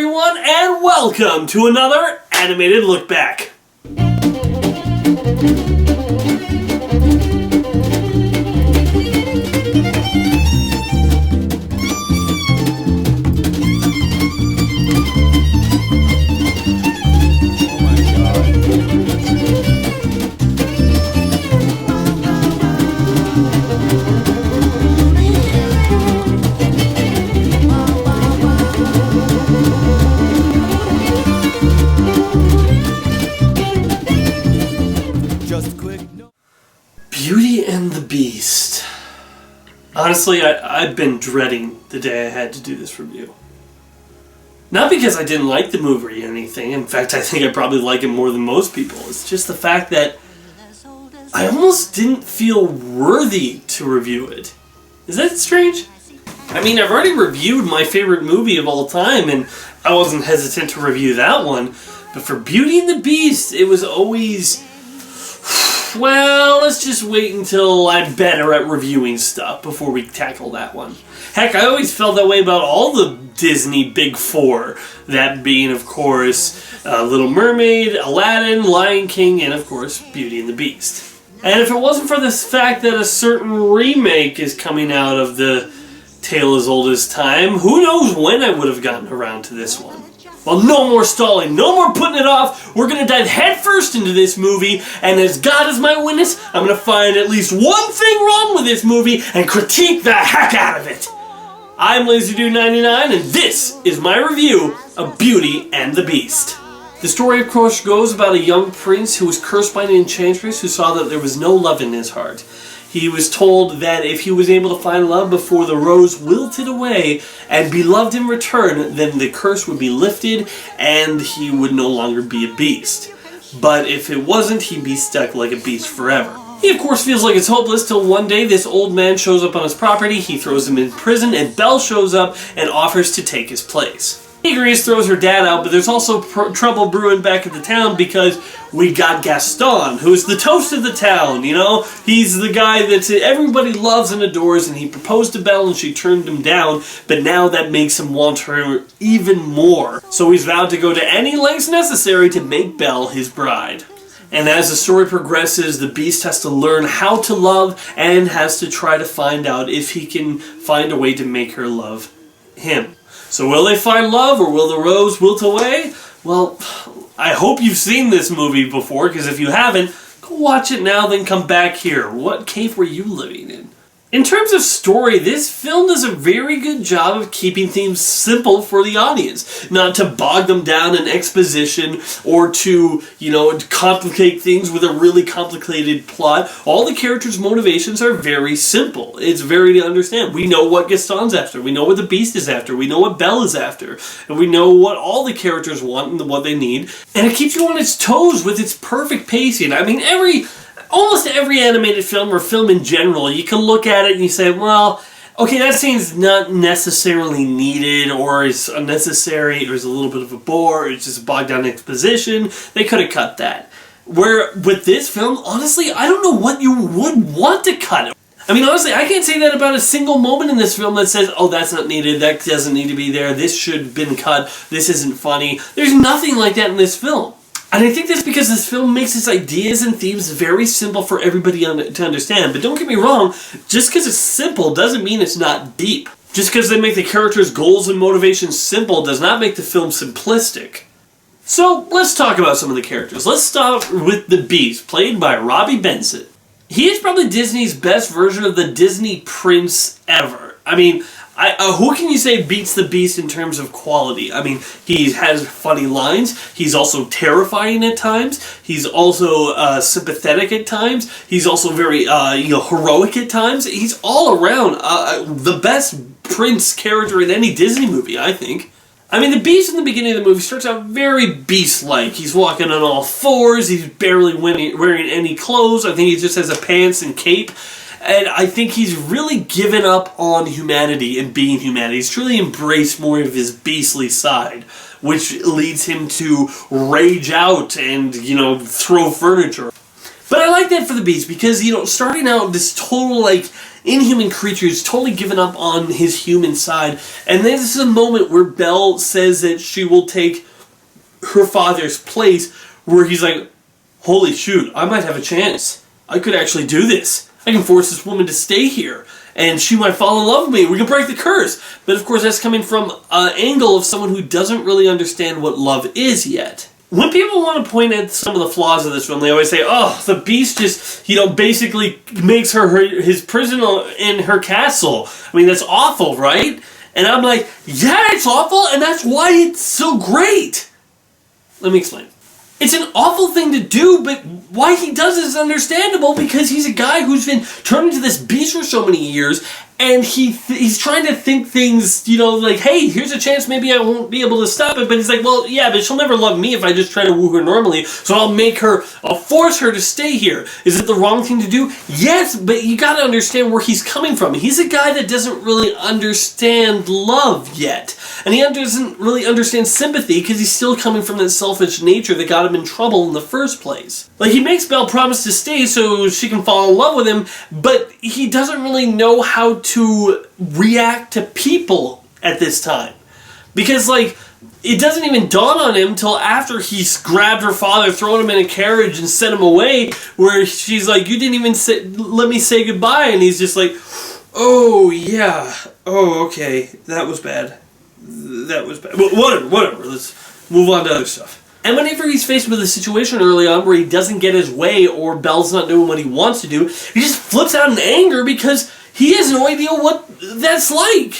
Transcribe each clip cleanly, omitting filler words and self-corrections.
everyone, and welcome to another animated look back. Beauty and the Beast. Honestly, I've been dreading the day I had to do this review. Not because I didn't like the movie or anything. In fact, I think I probably like it more than most people. It's just the fact that I almost didn't feel worthy to review it. Is that strange? I mean, I've already reviewed my favorite movie of all time, and I wasn't hesitant to review that one. But for Beauty and the Beast, it was always, well, let's just wait until I'm better at reviewing stuff before we tackle that one. Heck, I always felt that way about all the Disney Big Four. That being, of course, Little Mermaid, Aladdin, Lion King, and, of course, Beauty and the Beast. And if it wasn't for this fact that a certain remake is coming out of the tale as old as time, who knows when I would have gotten around to this one. Well, no more stalling, no more putting it off. We're going to dive headfirst into this movie, and as God is my witness, I'm going to find at least one thing wrong with this movie and critique the heck out of it. I'm LazyDude99, and this is my review of Beauty and the Beast. The story, of course, goes about a young prince who was cursed by an enchantress who saw that there was no love in his heart. He was told that if he was able to find love before the rose wilted away and be loved in return, then the curse would be lifted and he would no longer be a beast. But if it wasn't, he'd be stuck like a beast forever. He, of course, feels like it's hopeless till one day this old man shows up on his property, he throws him in prison, and Belle shows up and offers to take his place. He agrees, throws her dad out, but there's also trouble brewing back at the town because we got Gaston, who's the toast of the town, you know? He's the guy that everybody loves and adores, and he proposed to Belle and she turned him down, but now that makes him want her even more. So he's vowed to go to any lengths necessary to make Belle his bride. And as the story progresses, the Beast has to learn how to love and has to try to find out if he can find a way to make her love him. So will they find love, or will the rose wilt away? Well, I hope you've seen this movie before, because if you haven't, go watch it now, then come back here. What cave were you living in? In terms of story, this film does a very good job of keeping things simple for the audience. Not to bog them down in exposition or to, complicate things with a really complicated plot. All the characters' motivations are very simple. It's very to understand. We know what Gaston's after. We know what the Beast is after. We know what Belle is after. And we know what all the characters want and what they need. And it keeps you on its toes with its perfect pacing. I mean, almost every animated film or film in general, you can look at it and you say, well, okay, that scene's not necessarily needed, or it's unnecessary, or it's a little bit of a bore, or it's just a bogged down exposition. They could have cut that. Where with this film, honestly, I don't know what you would want to cut. I mean, honestly, I can't say that about a single moment in this film that says, oh, that's not needed, that doesn't need to be there, this should have been cut, this isn't funny. There's nothing like that in this film. And I think that's because this film makes its ideas and themes very simple for everybody to understand. But don't get me wrong, just because it's simple doesn't mean it's not deep. Just because they make the characters' goals and motivations simple does not make the film simplistic. So, let's talk about some of the characters. Let's start with the Beast, played by Robbie Benson. He is probably Disney's best version of the Disney prince ever. I mean, who can you say beats the Beast in terms of quality? I mean, he has funny lines. He's also terrifying at times. He's also sympathetic at times. He's also very, heroic at times. He's all around the best prince character in any Disney movie, I think. I mean, the Beast in the beginning of the movie starts out very beast-like. He's walking on all fours. He's barely wearing any clothes. I think he just has a pants and cape. And I think he's really given up on humanity and being humanity. He's truly embraced more of his beastly side, which leads him to rage out and, throw furniture. But I like that for the Beast because, starting out this total, inhuman creature who's totally given up on his human side. And then this is a moment where Belle says that she will take her father's place, where he's like, holy shoot, I might have a chance. I could actually do this. I can force this woman to stay here, and she might fall in love with me. We can break the curse. But of course, that's coming from an angle of someone who doesn't really understand what love is yet. When people want to point at some of the flaws of this film, they always say, oh, the Beast just, basically makes her his prison in her castle. I mean, that's awful, right? And I'm like, yeah, it's awful, and that's why it's so great. Let me explain. It's an awful thing to do, but why he does it is understandable, because he's a guy who's been turned into this beast for so many years, and he's trying to think things, like, hey, here's a chance, maybe I won't be able to stop it, but he's like, well, yeah, but she'll never love me if I just try to woo her normally, so I'll force her to stay here. Is it the wrong thing to do? Yes, but you gotta understand where he's coming from. He's a guy that doesn't really understand love yet, and he doesn't really understand sympathy, because he's still coming from that selfish nature that got him in trouble in the first place. Like, he makes Belle promise to stay so she can fall in love with him, but he doesn't really know how to react to people at this time. Because, it doesn't even dawn on him till after he's grabbed her father, thrown him in a carriage, and sent him away, where she's like, you didn't even let me say goodbye, and he's just like, oh, yeah, oh, okay, that was bad. That was bad. But whatever, let's move on to other stuff. And whenever he's faced with a situation early on where he doesn't get his way, or Belle's not doing what he wants to do, he just flips out in anger because he has no idea what that's like.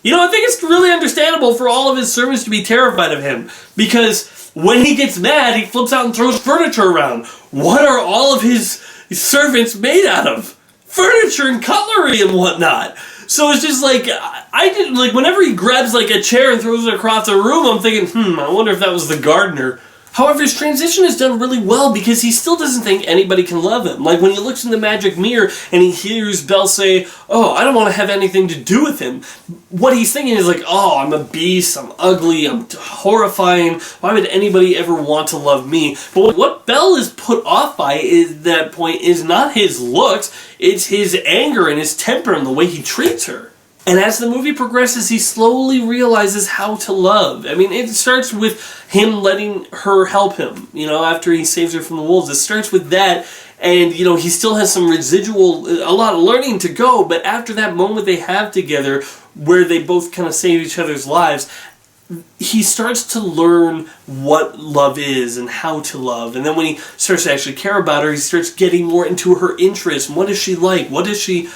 I think it's really understandable for all of his servants to be terrified of him, because when he gets mad, he flips out and throws furniture around. What are all of his servants made out of? Furniture and cutlery and whatnot. So it's just whenever he grabs a chair and throws it across the room, I'm thinking, I wonder if that was the gardener. However, his transition is done really well, because he still doesn't think anybody can love him. Like when he looks in the magic mirror and he hears Belle say, oh, I don't want to have anything to do with him. What he's thinking is oh, I'm a beast, I'm ugly, I'm horrifying. Why would anybody ever want to love me? But what Belle is put off by at that point is not his looks, it's his anger and his temper and the way he treats her. And as the movie progresses, he slowly realizes how to love. I mean, it starts with him letting her help him, after he saves her from the wolves. It starts with that, and, he still has some a lot of learning to go, but after that moment they have together, where they both kind of save each other's lives, he starts to learn what love is and how to love. And then when he starts to actually care about her, he starts getting more into her interests. What does she like? What does she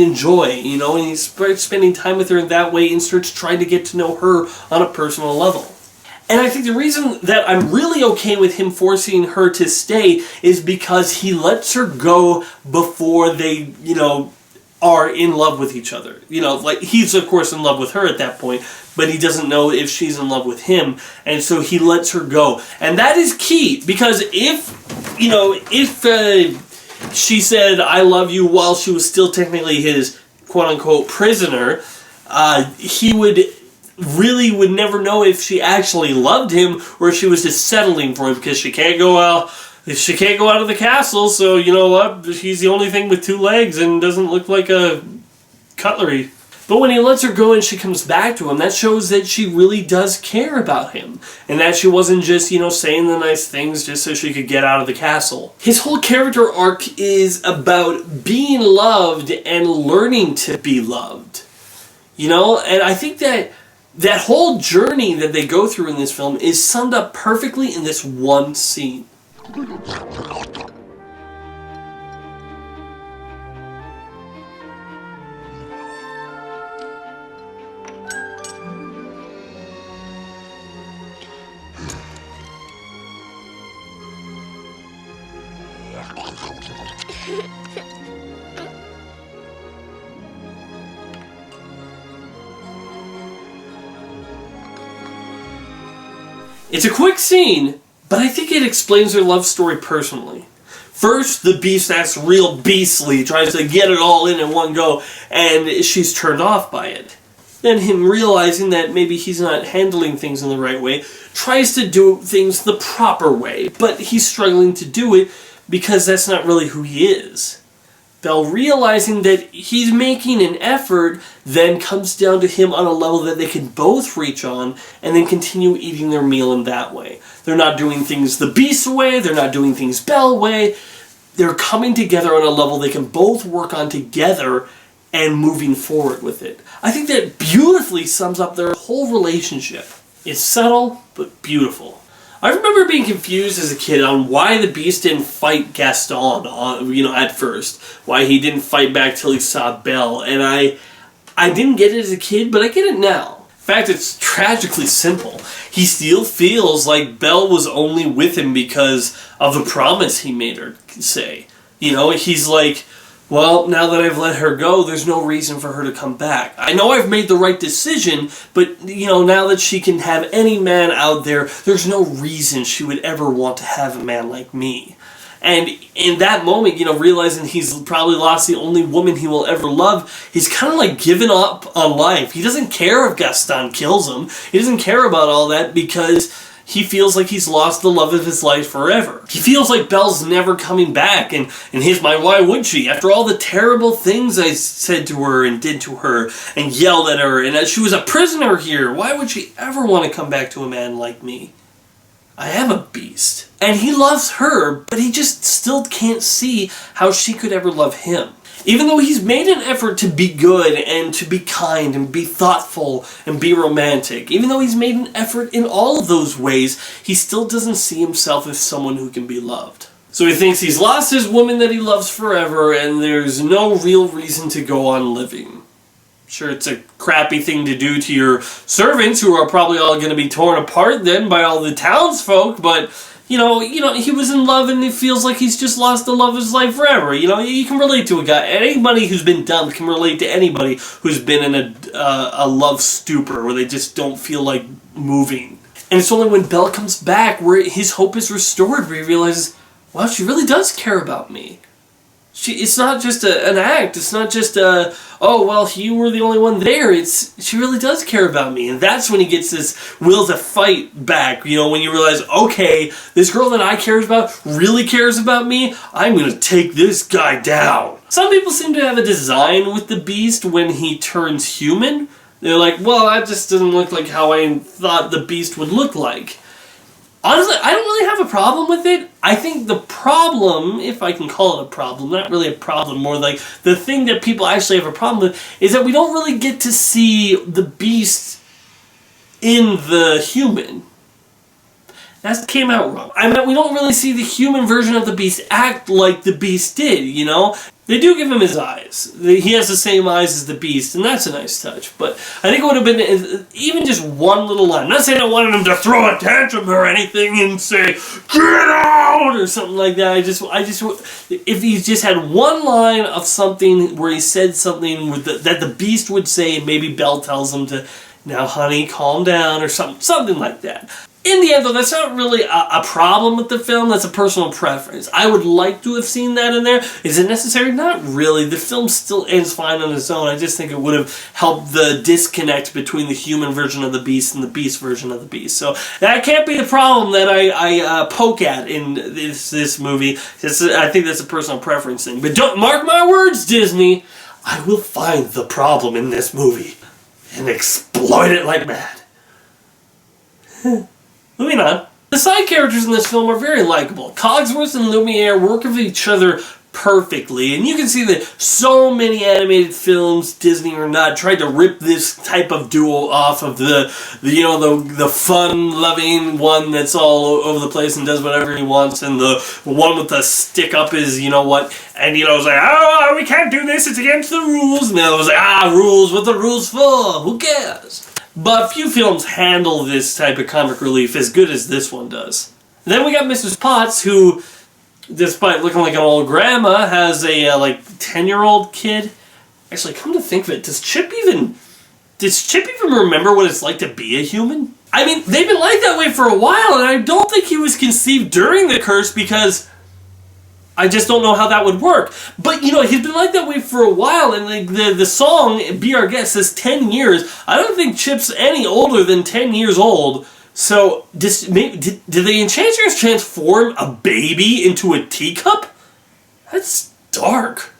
enjoy? And he starts spending time with her in that way and starts trying to get to know her on a personal level. And I think the reason that I'm really okay with him forcing her to stay is because he lets her go before they, are in love with each other. He's of course in love with her at that point, but he doesn't know if she's in love with him, and so he lets her go. And that is key, because if she said, I love you, while she was still technically his quote-unquote prisoner, he would never know if she actually loved him or if she was just settling for him, because she can't go out of the castle, so you know what, he's the only thing with two legs and doesn't look like a cutlery. But when he lets her go and she comes back to him, that shows that she really does care about him. And that she wasn't just, saying the nice things just so she could get out of the castle. His whole character arc is about being loved and learning to be loved. And I think that whole journey that they go through in this film is summed up perfectly in this one scene. It's a quick scene, but I think it explains their love story personally. First, the beast acts real beastly, tries to get it all in one go, and she's turned off by it. Then him realizing that maybe he's not handling things in the right way, tries to do things the proper way, but he's struggling to do it because that's not really who he is. Bell realizing that he's making an effort then comes down to him on a level that they can both reach on and then continue eating their meal in that way. They're not doing things the Beast way, they're not doing things Bell way. They're coming together on a level they can both work on together and moving forward with it. I think that beautifully sums up their whole relationship. It's subtle, but beautiful. I remember being confused as a kid on why the Beast didn't fight Gaston, at first. Why he didn't fight back till he saw Belle. And I didn't get it as a kid, but I get it now. In fact, it's tragically simple. He still feels like Belle was only with him because of the promise he made her say. He's like, well, now that I've let her go, there's no reason for her to come back. I know I've made the right decision, but, now that she can have any man out there, there's no reason she would ever want to have a man like me. And in that moment, realizing he's probably lost the only woman he will ever love, he's kind of like given up on life. He doesn't care if Gaston kills him. He doesn't care about all that because he feels like he's lost the love of his life forever. He feels like Belle's never coming back, and in his mind, why would she? After all the terrible things I said to her and did to her and yelled at her, and that she was a prisoner here, why would she ever want to come back to a man like me? I am a beast. And he loves her, but he just still can't see how she could ever love him. Even though he's made an effort to be good and to be kind and be thoughtful and be romantic, even though he's made an effort in all of those ways, he still doesn't see himself as someone who can be loved. So he thinks he's lost his woman that he loves forever and there's no real reason to go on living. Sure, it's a crappy thing to do to your servants who are probably all going to be torn apart then by all the townsfolk, but he was in love and it feels like he's just lost the love of his life forever. You can relate to a guy. Anybody who's been dumped can relate to anybody who's been in a love stupor where they just don't feel like moving. And it's only when Belle comes back where his hope is restored, where he realizes, wow, she really does care about me. It's not just an act. It's not just you were the only one there. She really does care about me. And that's when he gets this will to fight back. When you realize, okay, this girl that I cares about really cares about me. I'm going to take this guy down. Some people seem to have a design with the Beast when he turns human. They're like, well, that just doesn't look like how I thought the Beast would look like. Honestly, I don't really have a problem with it. I think the problem, if I can call it a problem, not really a problem, more like the thing that people actually have a problem with, is that we don't really get to see the Beast in the human. That came out wrong. We don't really see the human version of the Beast act like the Beast did, They do give him his eyes. He has the same eyes as the Beast, and that's a nice touch. But I think it would have been even just one little line. I'm not saying I wanted him to throw a tantrum or anything and say, "Get out!" or something like that. If he just had one line of something where he said something that the Beast would say, and maybe Belle tells him to, "Now, honey, calm down," or something like that. In the end, though, that's not really a problem with the film. That's a personal preference. I would like to have seen that in there. Is it necessary? Not really. The film still ends fine on its own. I just think it would have helped the disconnect between the human version of the Beast and the Beast version of the Beast. So that can't be the problem that I poke at in this movie. I think that's a personal preference thing. But don't mark my words, Disney. I will find the problem in this movie and exploit it like mad. Moving on. The side characters in this film are very likable. Cogsworth and Lumiere work with each other perfectly, and you can see that so many animated films, Disney or not, tried to rip this type of duo off of the fun-loving one that's all over the place and does whatever he wants, and the one with the stick up his you-know-what, and it's like, oh, we can't do this, it's against the rules, and the other was like, rules, what the rules for? Who cares? But few films handle this type of comic relief as good as this one does. And then we got Mrs. Potts, who, despite looking like an old grandma, has a 10-year-old kid. Actually, come to think of it, does Chip even remember what it's like to be a human? They've been like that way for a while, and I don't think he was conceived during the curse because I just don't know how that would work. But, he's been like that way for a while, and the song, Be Our Guest, says 10 years. I don't think Chip's any older than 10 years old. So, did the Enchanters transform a baby into a teacup? That's dark.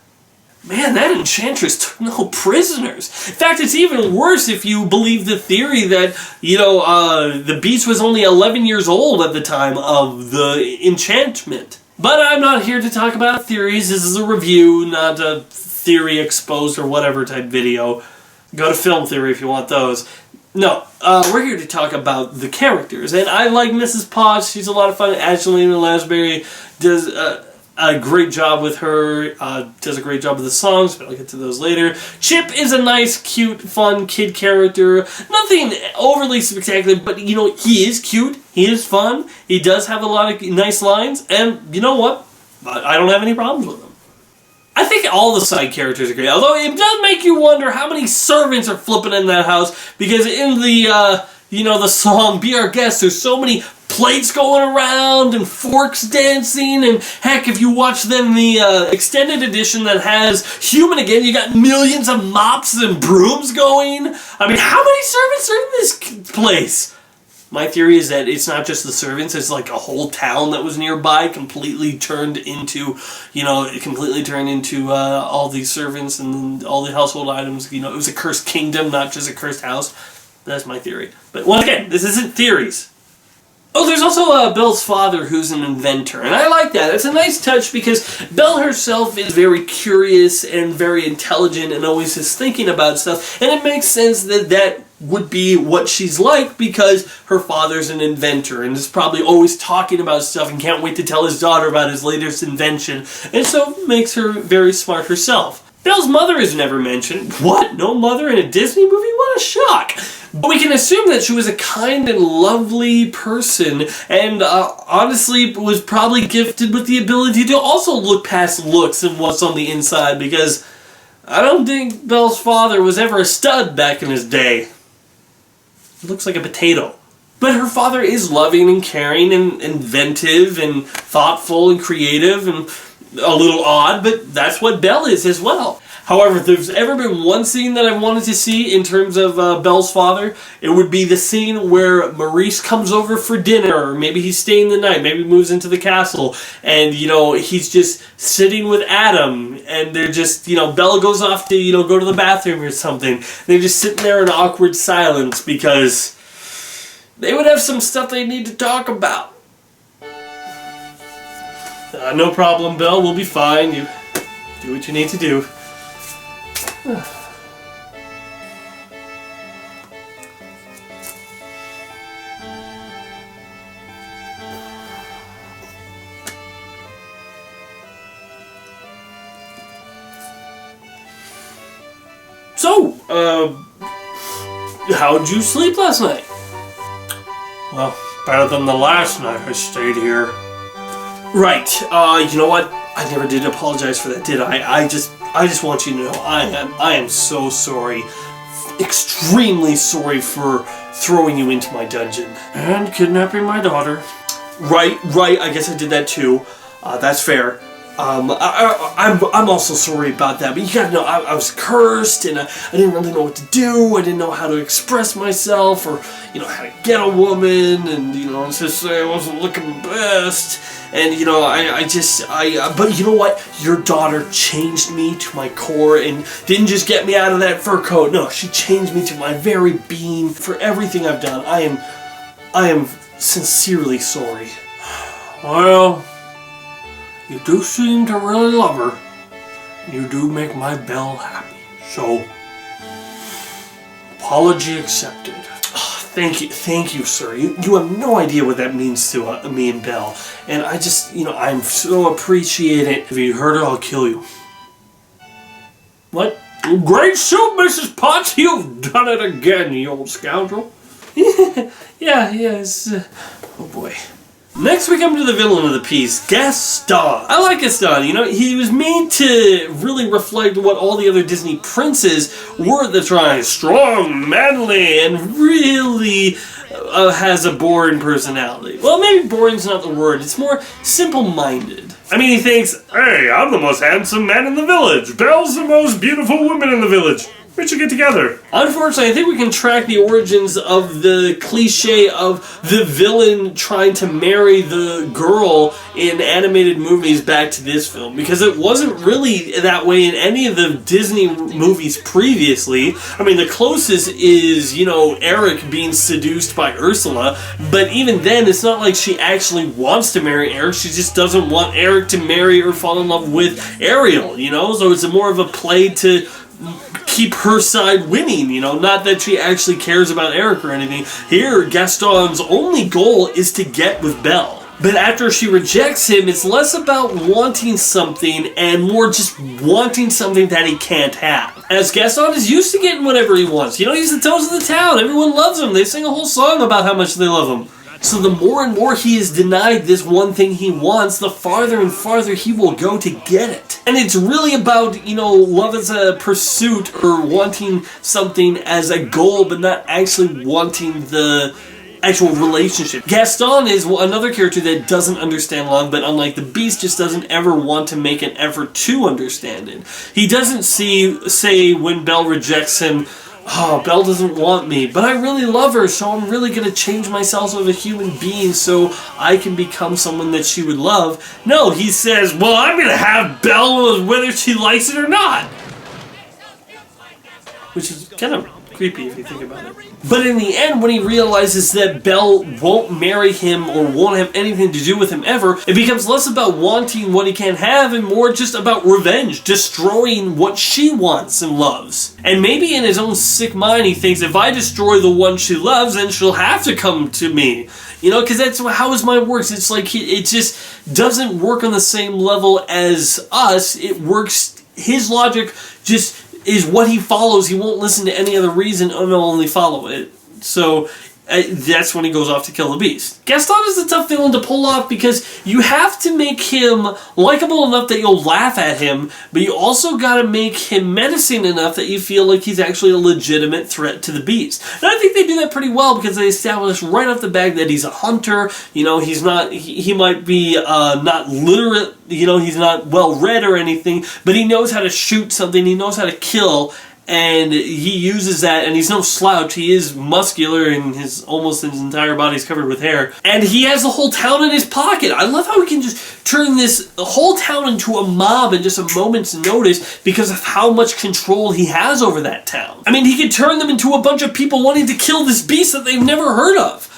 Man, that enchantress took no prisoners. In fact, it's even worse if you believe the theory that, the beast was only 11 years old at the time of the enchantment. But I'm not here to talk about theories. This is a review, not a theory exposed or whatever type video. Go to Film Theory if you want those. No, we're here to talk about the characters. And I like Mrs. Potts. She's a lot of fun. Angelina Lansbury does a great job with her. Does a great job with the songs, but I'll get to those later. Chip is a nice, cute, fun kid character. Nothing overly spectacular, but, he is cute. He is fun. He does have a lot of nice lines. And you know what? I don't have any problems with him. I think all the side characters are great, although it does make you wonder how many servants are flipping in that house, because in the, the song, Be Our Guest, there's so many plates going around and forks dancing, and heck, if you watch then the extended edition that has Human Again, you got millions of mops and brooms going. I mean, how many servants are in this place? My theory is that it's not just the servants, it's like a whole town that was nearby completely turned into, all these servants and all the household items. It was a cursed kingdom, not just a cursed house. That's my theory. But once again, this isn't theories. Oh, there's also Belle's father, who's an inventor, and I like that. It's a nice touch because Belle herself is very curious and very intelligent and always is thinking about stuff, and it makes sense that that would be what she's like because her father's an inventor and is probably always talking about stuff and can't wait to tell his daughter about his latest invention, and so makes her very smart herself. Belle's mother is never mentioned. What? No mother in a Disney movie? What a shock! But we can assume that she was a kind and lovely person and honestly was probably gifted with the ability to also look past looks and what's on the inside, because I don't think Belle's father was ever a stud back in his day. He looks like a potato. But her father is loving and caring and inventive and thoughtful and creative and a little odd, but that's what Belle is as well. However, if there's ever been one scene that I wanted to see in terms of Belle's father, it would be the scene where Maurice comes over for dinner, or maybe he's staying the night, maybe moves into the castle, and, he's just sitting with Adam, and they're just, Belle goes off to, go to the bathroom or something. They're just sitting there in awkward silence because they would have some stuff they need to talk about. No problem, Belle. We'll be fine. You do what you need to do. So, how'd you sleep last night? Well, better than the last night I stayed here. Right, you know what? I never did apologize for that, did I? I just want you to know, I am so sorry. Extremely sorry for throwing you into my dungeon. And kidnapping my daughter. Right, I guess I did that too. That's fair. I'm also sorry about that, but you gotta know, I was cursed, and I didn't really know what to do. I didn't know how to express myself, or, how to get a woman, and, let's just say I wasn't looking best. And, but you know what? Your daughter changed me to my core and didn't just get me out of that fur coat. No, she changed me to my very being for everything I've done. I am sincerely sorry. Well, you do seem to really love her. You do make my Belle happy. So, apology accepted. Thank you, sir. You have no idea what that means to me and Belle. And I just, I'm so appreciative. If you hurt her, I'll kill you. What? Great soup, Mrs. Potts. You've done it again, you old scoundrel. Yes. Oh boy. Next we come to the villain of the piece, Gaston. I like Gaston, he was made to really reflect what all the other Disney princes were at the time. Strong, manly, and really has a boring personality. Well, maybe boring's not the word, it's more simple-minded. I mean, he thinks, hey, I'm the most handsome man in the village. Belle's the most beautiful woman in the village. we should get together. Unfortunately, I think we can track the origins of the cliche of the villain trying to marry the girl in animated movies back to this film, because it wasn't really that way in any of the Disney movies previously. I mean, the closest is, Eric being seduced by Ursula, but even then, it's not like she actually wants to marry Eric, she just doesn't want Eric to marry or fall in love with Ariel, so it's more of a play to keep her side winning, not that she actually cares about Eric or anything. Here, Gaston's only goal is to get with Belle. But after she rejects him, it's less about wanting something and more just wanting something that he can't have. As Gaston is used to getting whatever he wants. He's the toast of the town. Everyone loves him. They sing a whole song about how much they love him. So the more and more he is denied this one thing he wants, the farther and farther he will go to get it. And it's really about, love as a pursuit or wanting something as a goal, but not actually wanting the actual relationship. Gaston is another character that doesn't understand love, but unlike the Beast, just doesn't ever want to make an effort to understand it. He doesn't say when Belle rejects him, oh, Belle doesn't want me, but I really love her, so I'm really going to change myself as a human being so I can become someone that she would love. No, he says, well, I'm going to have Belle whether she likes it or not. Which is kind of creepy if you think about it. But in the end, when he realizes that Belle won't marry him or won't have anything to do with him ever, it becomes less about wanting what he can't have and more just about revenge, destroying what she wants and loves. And maybe in his own sick mind he thinks, if I destroy the one she loves, then she'll have to come to me. Because that's how his mind works. It's like it just doesn't work on the same level as us. It works, his logic just is what he follows. He won't listen to any other reason and will only follow it. So that's when he goes off to kill the Beast. Gaston is a tough villain to pull off because you have to make him likable enough that you'll laugh at him, but you also gotta make him menacing enough that you feel like he's actually a legitimate threat to the Beast. And I think they do that pretty well because they establish right off the bat that he's a hunter. He's not, he might be not literate, he's not well read or anything, but he knows how to shoot something, he knows how to kill. And he uses that, and he's no slouch. He is muscular, and almost his entire body's covered with hair. And he has the whole town in his pocket. I love how he can just turn this whole town into a mob in just a moment's notice because of how much control he has over that town. I mean, he could turn them into a bunch of people wanting to kill this beast that they've never heard of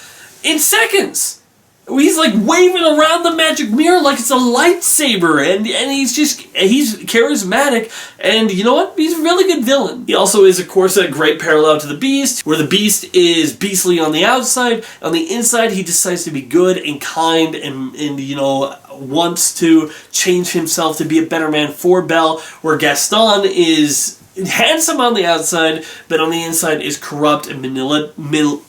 in seconds. He's like waving around the magic mirror like it's a lightsaber, and he's charismatic, and you know what? He's a really good villain. He also is, of course, a great parallel to the Beast, where the Beast is beastly on the outside. On the inside, he decides to be good and kind and wants to change himself to be a better man for Belle, where Gaston is handsome on the outside, but on the inside is corrupt and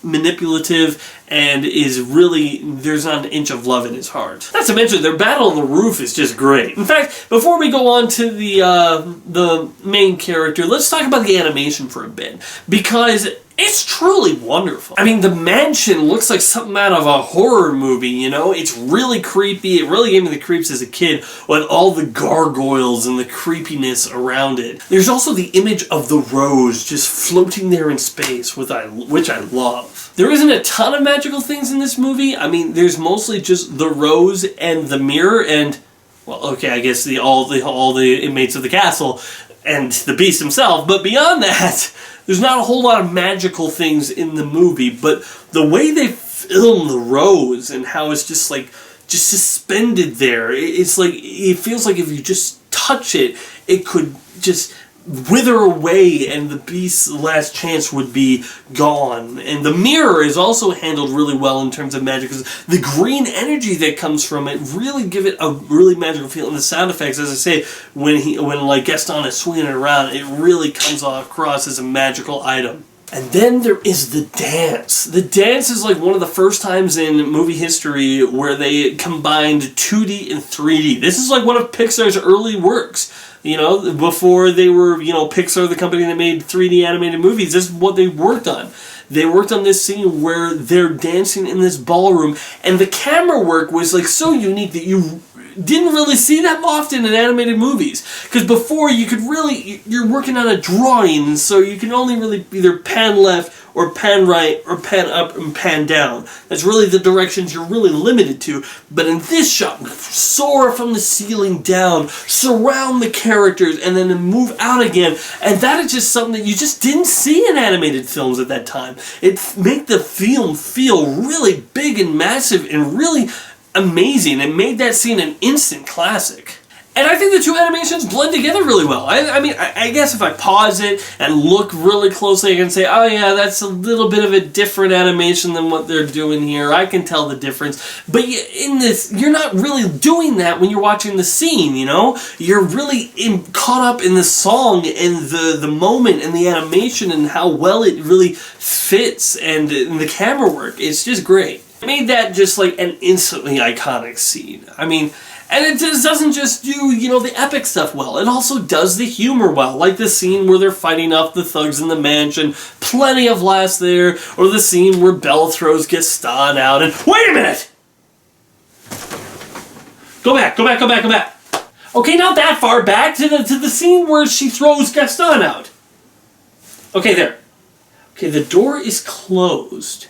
manipulative, and is really, there's not an inch of love in his heart. Not to mention, their battle on the roof is just great. In fact, before we go on to the main character, let's talk about the animation for a bit, because it's truly wonderful. I mean, the mansion looks like something out of a horror movie, It's really creepy. It really gave me the creeps as a kid with all the gargoyles and the creepiness around it. There's also the image of the rose just floating there in space, which I love. There isn't a ton of magical things in this movie. I mean, there's mostly just the rose and the mirror and, well, okay, I guess all the inmates of the castle and the Beast himself. But beyond that, there's not a whole lot of magical things in the movie, but the way they film the rose and how it's just suspended there, it's like, it feels like if you just touch it, it could just wither away and the Beast's last chance would be gone. And the mirror is also handled really well in terms of magic, because the green energy that comes from it really give it a really magical feel. And the sound effects, as I say, when Gaston is swinging it around, it really comes across as a magical item. And then there is the dance. The dance is like one of the first times in movie history where they combined 2D and 3D. This is like one of Pixar's early works. Before they were, Pixar, the company that made 3D animated movies, this is what they worked on. They worked on this scene where they're dancing in this ballroom, and the camera work was like so unique that didn't really see that often in animated movies. Because before, you could really, you're working on a drawing, so you can only really either pan left or pan right or pan up and pan down. That's really the directions you're really limited to. But in this shot, soar from the ceiling down, surround the characters, and then move out again. And that is just something that you just didn't see in animated films at that time. It made the film feel really big and massive and really amazing. It made that scene an instant classic. And I think the two animations blend together really well. I mean, I guess if I pause it and look really closely, I can say, oh yeah, that's a little bit of a different animation than what they're doing here. I can tell the difference. But in this, you're not really doing that when you're watching the scene, you know? You're really caught up in the song and the moment and the animation and how well it really fits and the camera work. It's just great. It made that just like an instantly iconic scene. I mean, and it doesn't just do, you know, the epic stuff well. It also does the humor well. Like the scene where they're fighting off the thugs in the mansion. Plenty of laughs there. Or the scene where Belle throws Gaston out and... Wait a minute! Go back. Okay, not that far back. To the scene where she throws Gaston out. Okay, there. Okay, the door is closed.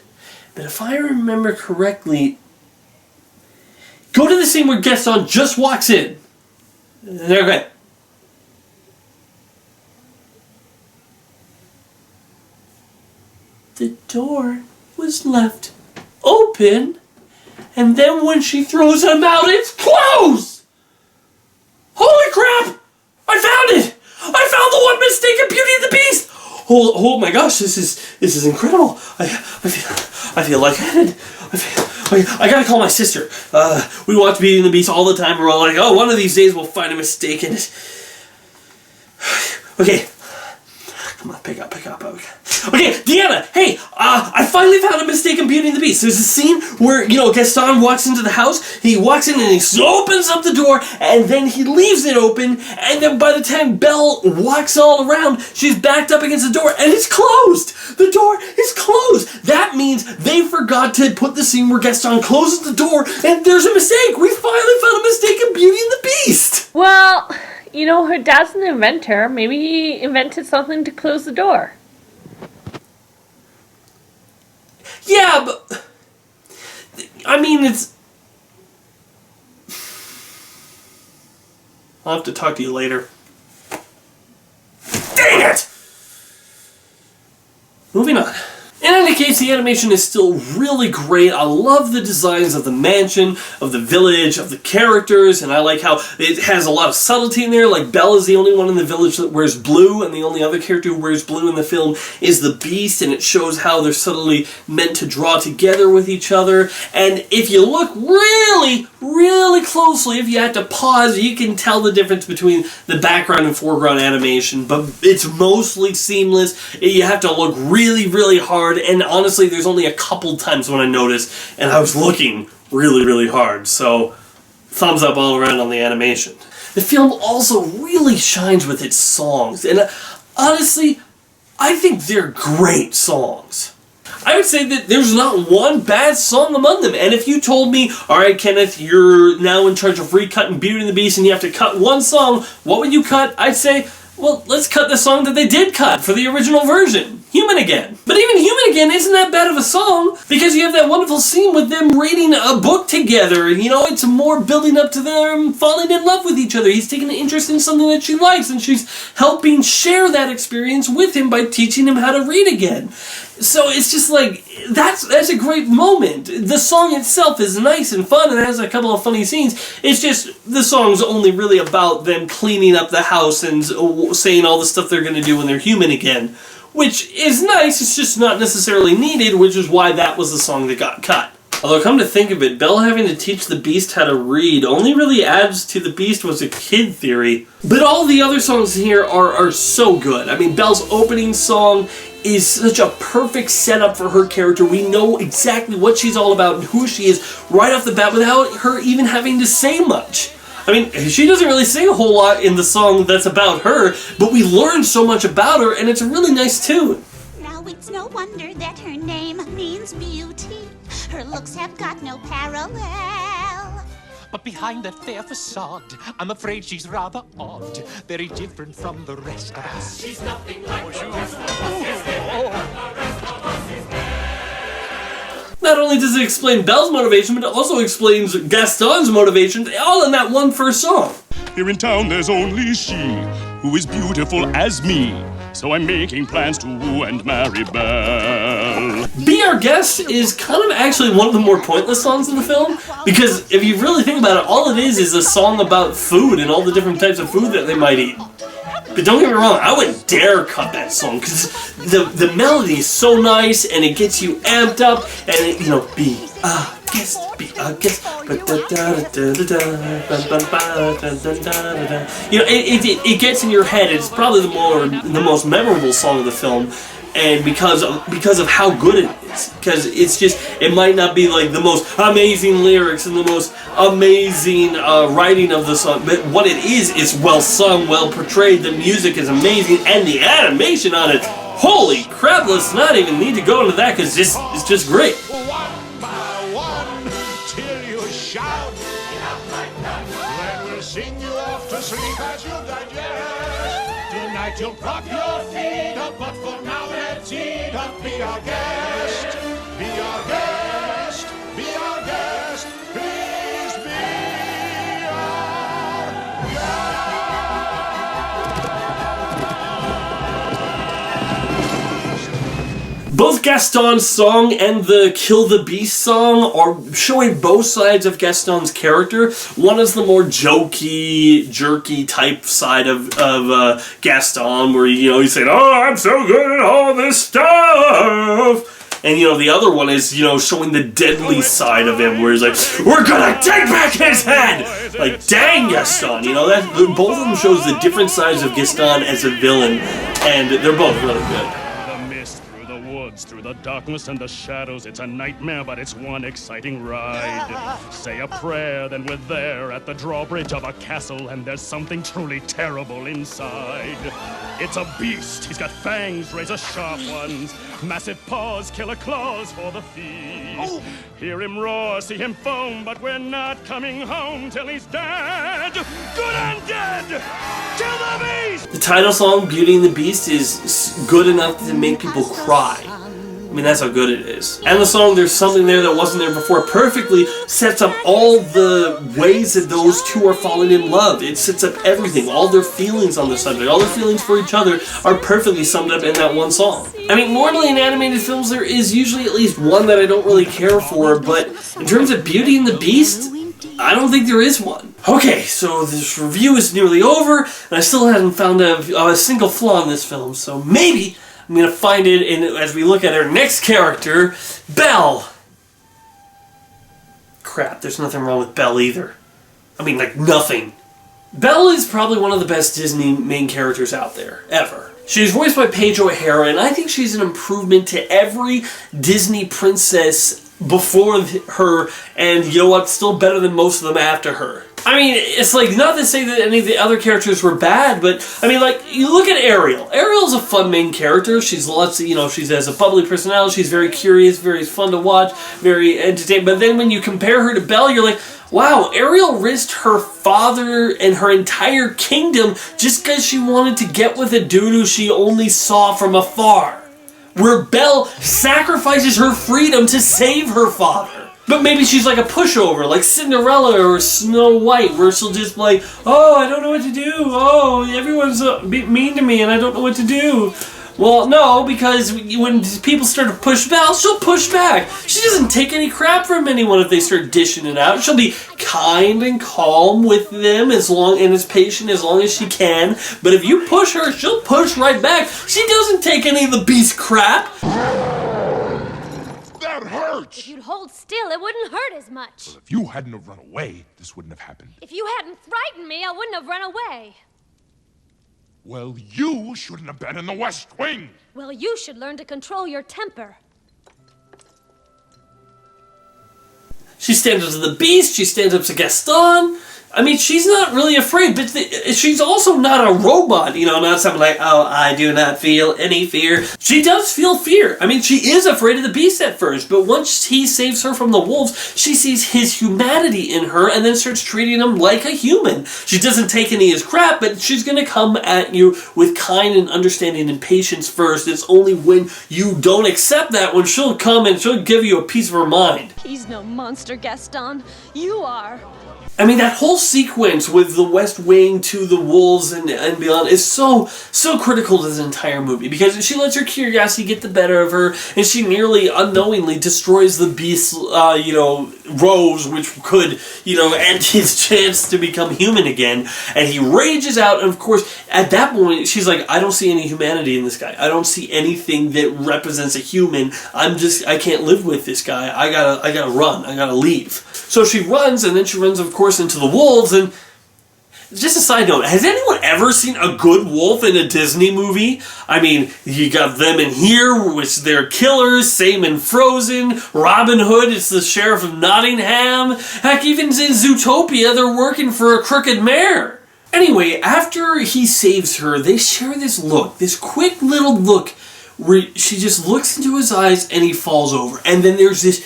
But if I remember correctly... Go to the scene where Gaston just walks in. Okay. The door was left open, and then when she throws him out, it's closed! Holy crap! I found it! I found the one mistaken Beauty and the Beast! Oh my gosh, this is incredible. I feel lightheaded. I gotta call my sister. We watch Beauty and the Beast all the time. We're all like, oh, one of these days we'll find a mistake in it. Okay. Come on, pick up. Okay, Deanna, hey, I finally found a mistake in Beauty and the Beast. There's a scene where, you know, Gaston walks into the house, he walks in and he opens up the door, and then he leaves it open, and then by the time Belle walks all around, she's backed up against the door, and it's closed! The door is closed! That means they forgot to put the scene where Gaston closes the door, and there's a mistake! We finally found a mistake in Beauty and the Beast! Well, you know, her dad's an inventor. Maybe he invented something to close the door. Yeah, but... I mean, it's... I'll have to talk to you later. Dang it! Moving on. In any case, the animation is still really great. I love the designs of the mansion, of the village, of the characters, and I like how it has a lot of subtlety in there. Like, Belle is the only one in the village that wears blue, and the only other character who wears blue in the film is the Beast, and it shows how they're subtly meant to draw together with each other. And if you look really, really closely, if you have to pause, you can tell the difference between the background and foreground animation, but it's mostly seamless. You have to look really, really hard. And honestly, there's only a couple times when I noticed, and I was looking really, really hard. So, thumbs up all around on the animation. The film also really shines with its songs, and honestly, I think they're great songs. I would say that there's not one bad song among them. And if you told me, alright Kenneth, you're now in charge of recutting Beauty and the Beast and you have to cut one song, what would you cut? I'd say, well, let's cut the song that they did cut for the original version. Human Again. But even Human Again isn't that bad of a song, because you have that wonderful scene with them reading a book together, and you know, it's more building up to them falling in love with each other. He's taking an interest in something that she likes, and she's helping share that experience with him by teaching him how to read again. So it's just like, that's a great moment. The song itself is nice and fun and has a couple of funny scenes. It's just, the song's only really about them cleaning up the house and saying all the stuff they're going to do when they're human again. Which is nice, it's just not necessarily needed, which is why that was the song that got cut. Although, come to think of it, Belle having to teach the Beast how to read only really adds to the Beast was a kid theory. But all the other songs here are so good. I mean, Belle's opening song is such a perfect setup for her character. We know exactly what she's all about and who she is right off the bat without her even having to say much. I mean, she doesn't really sing a whole lot in the song that's about her, but we learn so much about her, and it's a really nice tune. Now it's no wonder that her name means beauty. Her looks have got no parallel. But behind that fair facade, I'm afraid she's rather odd. Very different from the rest of us. She's nothing like the rest of us. Not only does it explain Belle's motivation, but it also explains Gaston's motivation, all in that one first song. Here in town there's only she who is beautiful as me. So I'm making plans to woo and marry Belle. Be Our Guest is kind of actually one of the more pointless songs in the film, because if you really think about it, all it is a song about food and all the different types of food that they might eat. But don't get me wrong, I wouldn't dare cut that song, because the melody is so nice, and it gets you amped up, and it, you know, be a guest, be a guest. You know, it gets in your head. It's probably the most memorable song of the film, and because of how good it is. Because it's just, it might not be like the most amazing lyrics and the most amazing writing of the song, but what it is well sung, well portrayed. The music is amazing, and the animation on it, holy crap! Let's not even need to go into that, because it's just great. One by one, till you shout. Then we'll sing you off to sleep as you digest. Tonight you'll prop your feet up, but for now let's eat up. Be our guest, be our guest, be our guest. Please be our guest. Both Gaston's song and the Kill the Beast song are showing both sides of Gaston's character. One is the more jokey, jerky type side of Gaston, where he's saying, "Oh, I'm so good at all this stuff." And, the other one is, showing the deadly side of him, where he's like, "We're gonna take back his head!" Like, dang, Gaston. That both of them shows the different sides of Gaston as a villain, and they're both really good. Through the darkness and the shadows, it's a nightmare, but it's one exciting ride. Say a prayer, then we're there at the drawbridge of a castle, and there's something truly terrible inside. It's a beast. He's got fangs, razor-sharp ones, massive paws, killer claws for the feast. Hear him roar, see him foam, but we're not coming home till he's dead. Good and dead! Kill the beast! The title song, Beauty and the Beast, is good enough to make people cry. I mean, that's how good it is. And the song, There's Something There That Wasn't There Before, perfectly sets up all the ways that those two are falling in love. It sets up everything, all their feelings on the subject, all their feelings for each other are perfectly summed up in that one song. I mean, normally in animated films there is usually at least one that I don't really care for, but in terms of Beauty and the Beast, I don't think there is one. Okay, so this review is nearly over, and I still haven't found a single flaw in this film, so maybe I'm going to find it as we look at our next character, Belle. Crap, there's nothing wrong with Belle either. I mean, like, nothing. Belle is probably one of the best Disney main characters out there, ever. She's voiced by Paige O'Hara, and I think she's an improvement to every Disney princess before her, and you know what, still better than most of them after her. I mean, it's like, not to say that any of the other characters were bad, but, I mean, like, you look at Ariel. Ariel's a fun main character. She's lots of, she has a bubbly personality. She's very curious, very fun to watch, very entertaining. But then when you compare her to Belle, you're like, wow, Ariel risked her father and her entire kingdom just because she wanted to get with a dude who she only saw from afar. Where Belle sacrifices her freedom to save her father. But maybe she's like a pushover, like Cinderella or Snow White, where she'll just be like, "Oh, I don't know what to do. Oh, everyone's mean to me and I don't know what to do." Well, no, because when people start to push Belle, she'll push back. She doesn't take any crap from anyone if they start dishing it out. She'll be kind and calm with them and as patient as long as she can. But if you push her, she'll push right back. She doesn't take any of the beast crap. That hurts! If you'd hold still, it wouldn't hurt as much. Well, if you hadn't have run away, this wouldn't have happened. If you hadn't frightened me, I wouldn't have run away. Well, you shouldn't have been in the West Wing! Well, you should learn to control your temper. She stands up to the beast, she stands up to Gaston. I mean, she's not really afraid, but she's also not a robot, you know, not something like, oh, I do not feel any fear. She does feel fear. I mean, she is afraid of the beast at first, but once he saves her from the wolves, she sees his humanity in her and then starts treating him like a human. She doesn't take any of his crap, but she's going to come at you with kind and understanding and patience first. It's only when you don't accept that when she'll come and she'll give you a piece of her mind. He's no monster, Gaston. You are. I mean, that whole sequence with the West Wing to the wolves and beyond is so critical to this entire movie, because she lets her curiosity get the better of her, and she nearly unknowingly destroys the beast's, rose, which could, end his chance to become human again, and he rages out, and of course, at that point, she's like, I don't see any humanity in this guy. I don't see anything that represents a human. I can't live with this guy. I gotta run. I gotta leave. So she runs, and then she runs, of course, into the wolves. And just a side note, has anyone ever seen a good wolf in a Disney movie? I mean, you got them in here, which they're killers, same in Frozen, Robin Hood, it's the Sheriff of Nottingham, heck, even in Zootopia, they're working for a crooked mare. Anyway, after he saves her, they share this look, this quick little look, where she just looks into his eyes and he falls over. And then there's this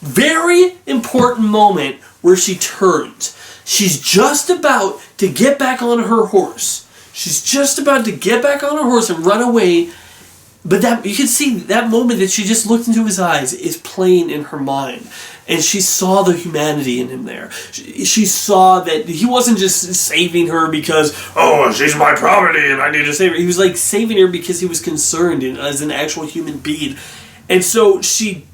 very important moment where she turns. She's just about to get back on her horse. She's just about to get back on her horse and run away. But that you can see that moment that she just looked into his eyes is playing in her mind. And she saw the humanity in him there. She saw that he wasn't just saving her because, oh, she's my property and I need to save her. He was like saving her because he was concerned as an actual human being. And so she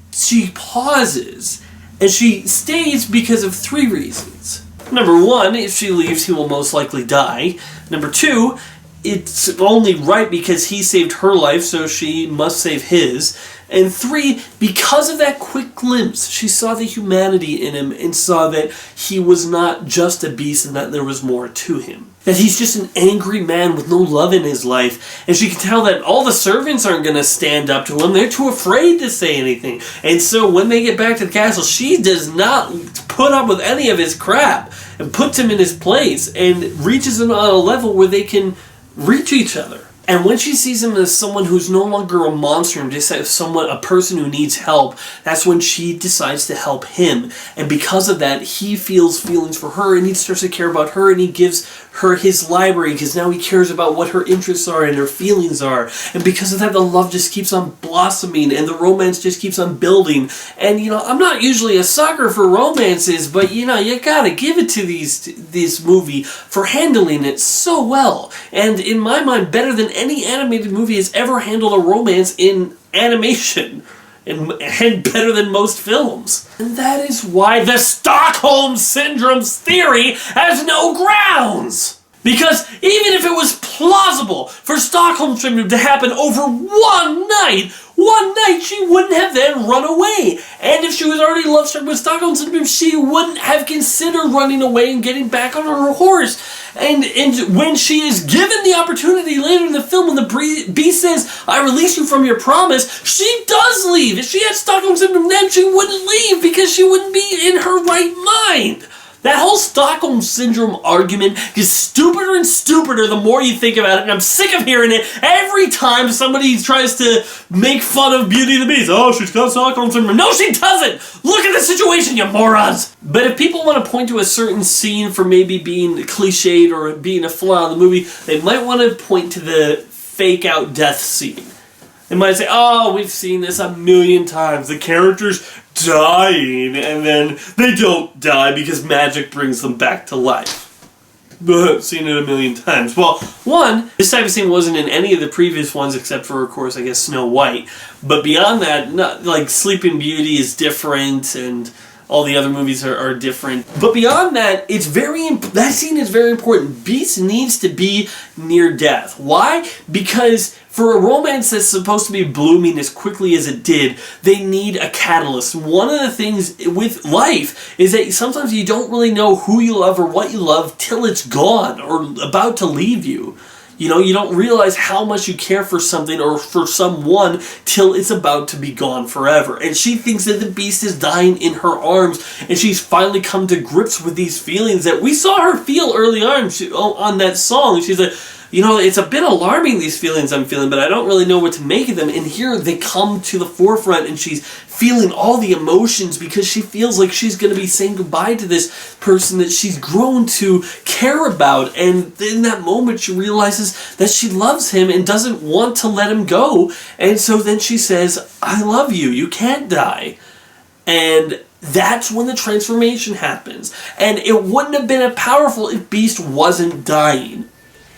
pauses. And she stays because of 3 reasons. Number 1, if she leaves, he will most likely die. Number 2, it's only right because he saved her life, so she must save his. And 3, because of that quick glimpse, she saw the humanity in him and saw that he was not just a beast and that there was more to him. That he's just an angry man with no love in his life. And she can tell that all the servants aren't going to stand up to him. They're too afraid to say anything. And so when they get back to the castle, she does not put up with any of his crap and puts him in his place and reaches him on a level where they can reach each other. And when she sees him as someone who's no longer a monster and just as a person who needs help, that's when she decides to help him. And because of that, he feels feelings for her and he starts to care about her and he gives her his library because now he cares about what her interests are and her feelings are. And because of that, the love just keeps on blossoming and the romance just keeps on building. And, I'm not usually a sucker for romances, but, you gotta give it to this movie for handling it so well. And in my mind, better than any animated movie has ever handled a romance in animation. And better than most films. And that is why the Stockholm Syndrome's theory has no grounds. Because even if it was plausible for Stockholm Syndrome to happen over one night, she wouldn't have then run away. And if she was already love-struck with Stockholm Syndrome, she wouldn't have considered running away and getting back on her horse. And when she is given the opportunity later in the film, when the beast says, I release you from your promise, she does leave. If she had Stockholm Syndrome then, she wouldn't leave because she wouldn't be in her right mind. That whole Stockholm Syndrome argument is stupider and stupider the more you think about it, and I'm sick of hearing it every time somebody tries to make fun of Beauty and the Beast. Oh, she's got Stockholm Syndrome. No, she doesn't! Look at the situation, you morons! But if people want to point to a certain scene for maybe being cliched or being a flaw in the movie, they might want to point to the fake-out death scene. They might say, oh, we've seen this a million times. The character's dying, and then they don't die because magic brings them back to life. I've seen it a million times. Well, one, this type of scene wasn't in any of the previous ones except for, of course, I guess, Snow White. But beyond that, Sleeping Beauty is different, and all the other movies are different. But beyond that, that scene is very important. Beast needs to be near death. Why? Because for a romance that's supposed to be blooming as quickly as it did, they need a catalyst. One of the things with life is that sometimes you don't really know who you love or what you love till it's gone or about to leave you. You know, you don't realize how much you care for something or for someone till it's about to be gone forever. And she thinks that the beast is dying in her arms, and she's finally come to grips with these feelings that we saw her feel early on that song. She's like, you know, it's a bit alarming, these feelings I'm feeling, but I don't really know what to make of them. And here they come to the forefront, and she's feeling all the emotions because she feels like she's going to be saying goodbye to this person that she's grown to care about. And in that moment, she realizes that she loves him and doesn't want to let him go. And so then she says, I love you. You can't die. And that's when the transformation happens. And it wouldn't have been as powerful if Beast wasn't dying.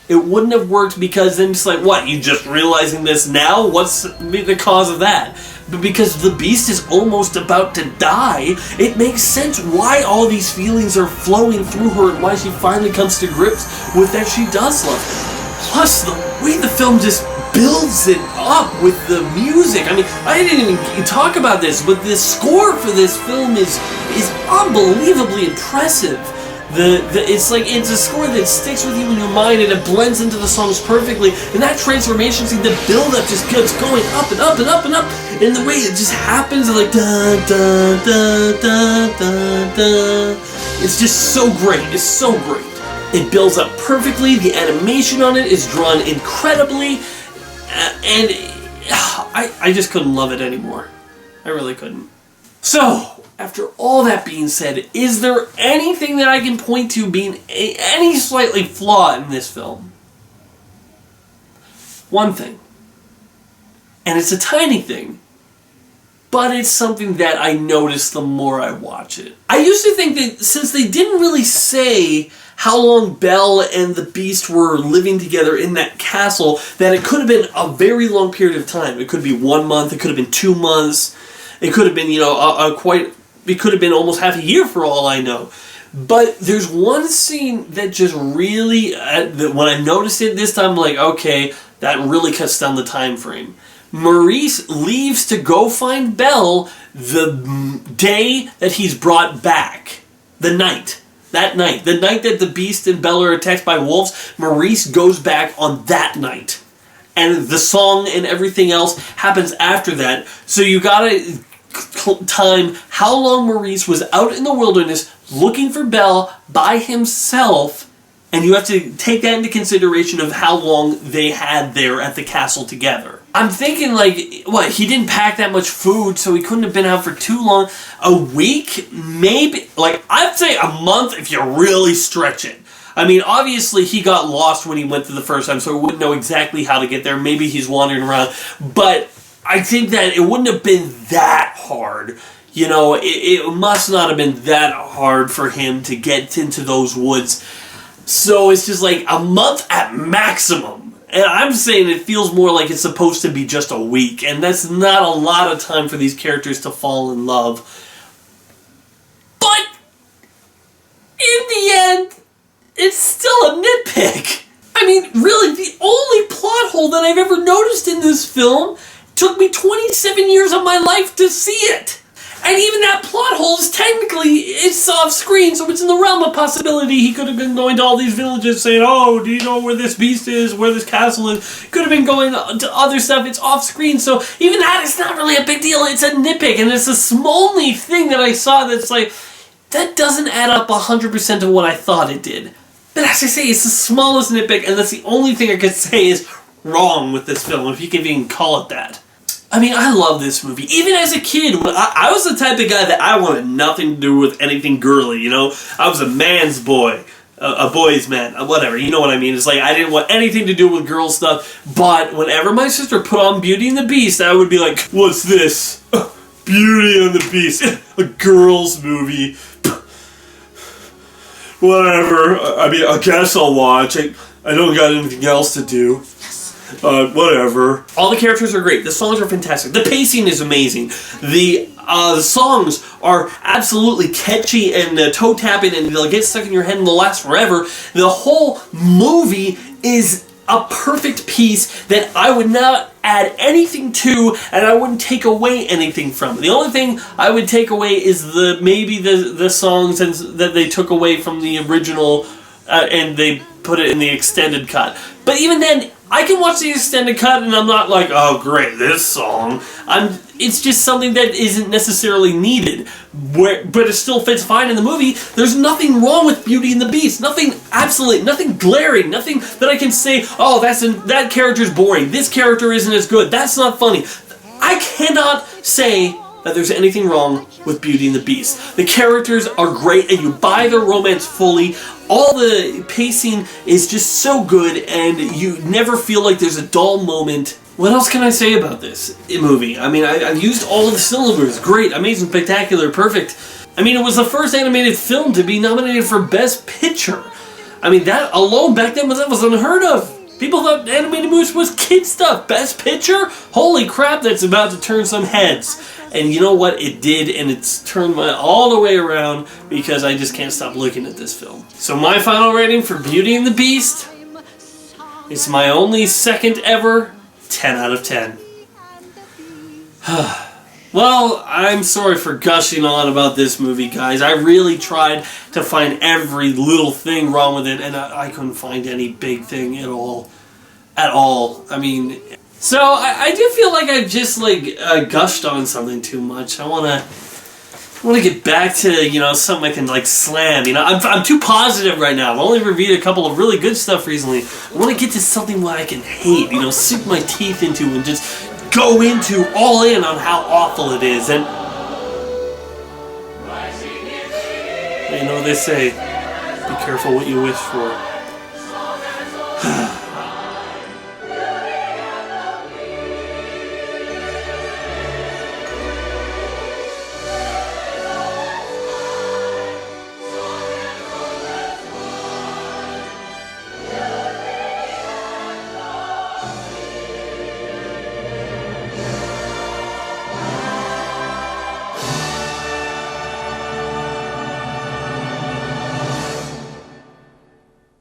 It wouldn't have worked because then it's like, what, you just realizing this now? What's the cause of that? But because the Beast is almost about to die, it makes sense why all these feelings are flowing through her and why she finally comes to grips with that she does love him. Plus, the way the film just builds it up with the music. I mean, I didn't even talk about this, but the score for this film is unbelievably impressive. It's a score that sticks with you in your mind, and it blends into the songs perfectly. And that transformation scene, the build-up just keeps going up and up and up and up. And the way it just happens, like da da da da da da. It's just so great. It's so great. It builds up perfectly. The animation on it is drawn incredibly, and I just couldn't love it anymore. I really couldn't. So, after all that being said, is there anything that I can point to being any slightly flawed in this film? One thing. And it's a tiny thing. But it's something that I notice the more I watch it. I used to think that since they didn't really say how long Belle and the Beast were living together in that castle, that it could have been a very long period of time. It could be 1 month, it could have been 2 months, it could have been, it could have been almost half a year for all I know. But there's one scene that just really, when I noticed it this time, I'm like, okay, that really cuts down the time frame. Maurice leaves to go find Belle the day that he's brought back. The night that the Beast and Belle are attacked by wolves, Maurice goes back on that night. And the song and everything else happens after that. So you gotta time how long Maurice was out in the wilderness looking for Belle by himself, and you have to take that into consideration of how long they had there at the castle together. I'm thinking, like, what, he didn't pack that much food, so he couldn't have been out for too long. A week? Maybe. Like, I'd say a month if you really stretch it. I mean, obviously he got lost when he went through the first time, so he wouldn't know exactly how to get there. Maybe he's wandering around. But I think that it wouldn't have been that hard. You know, it must not have been that hard for him to get into those woods. So it's just like a month at maximum. And I'm saying it feels more like it's supposed to be just a week. And that's not a lot of time for these characters to fall in love. But in the end, it's still a nitpick. I mean, really, the only plot hole that I've ever noticed in this film took me 27 years of my life to see it. And even that plot hole is technically, it's off screen, so it's in the realm of possibility. He could have been going to all these villages saying, oh, do you know where this beast is, where this castle is? Could have been going to other stuff. It's off screen, so even that is not really a big deal. It's a nitpick, and it's a small thing that I saw that's like, that doesn't add up 100% of what I thought it did. But as I say, it's the smallest nitpick, and that's the only thing I could say is wrong with this film, if you can even call it that. I mean, I love this movie. Even as a kid, when I was the type of guy that I wanted nothing to do with anything girly, you know? I was a man's boy. A boy's man. Whatever, you know what I mean? It's like, I didn't want anything to do with girl stuff. But whenever my sister put on Beauty and the Beast, I would be like, what's this? Beauty and the Beast. A girl's movie. Whatever. I mean, I guess I'll watch. I don't got anything else to do. Whatever. All the characters are great. The songs are fantastic. The pacing is amazing. The songs are absolutely catchy and toe-tapping, and they'll get stuck in your head and they'll last forever. The whole movie is a perfect piece that I would not add anything to, and I wouldn't take away anything from it. The only thing I would take away is maybe the songs that they took away from the original, and they put it in the extended cut. But even then, I can watch the extended cut and I'm not like, oh great, this song. It's just something that isn't necessarily needed, but it still fits fine in the movie. There's nothing wrong with Beauty and the Beast. Nothing glaring, nothing that I can say, oh, that character's boring, this character isn't as good, that's not funny. I cannot say that there's anything wrong with Beauty and the Beast. The characters are great and you buy their romance fully. All the pacing is just so good and you never feel like there's a dull moment. What else can I say about this movie? I mean, I've used all of the syllables. Great, amazing, spectacular, perfect. I mean, it was the first animated film to be nominated for Best Picture. I mean, that alone back then was unheard of. People thought animated movies was kid stuff. Best Picture? Holy crap, that's about to turn some heads. And you know what? It did, and it's turned all the way around because I just can't stop looking at this film. So my final rating for Beauty and the Beast, it's my only second ever 10 out of 10. Well, I'm sorry for gushing on about this movie, guys. I really tried to find every little thing wrong with it, and I couldn't find any big thing at all. I mean, so I do feel like I've just gushed on something too much. I want to get back to something I can slam. I'm too positive right now. I've only reviewed a couple of really good stuff recently. I want to get to something where I can hate. Sink my teeth into and just go into all in on how awful it is. And you know what they say, be careful what you wish for.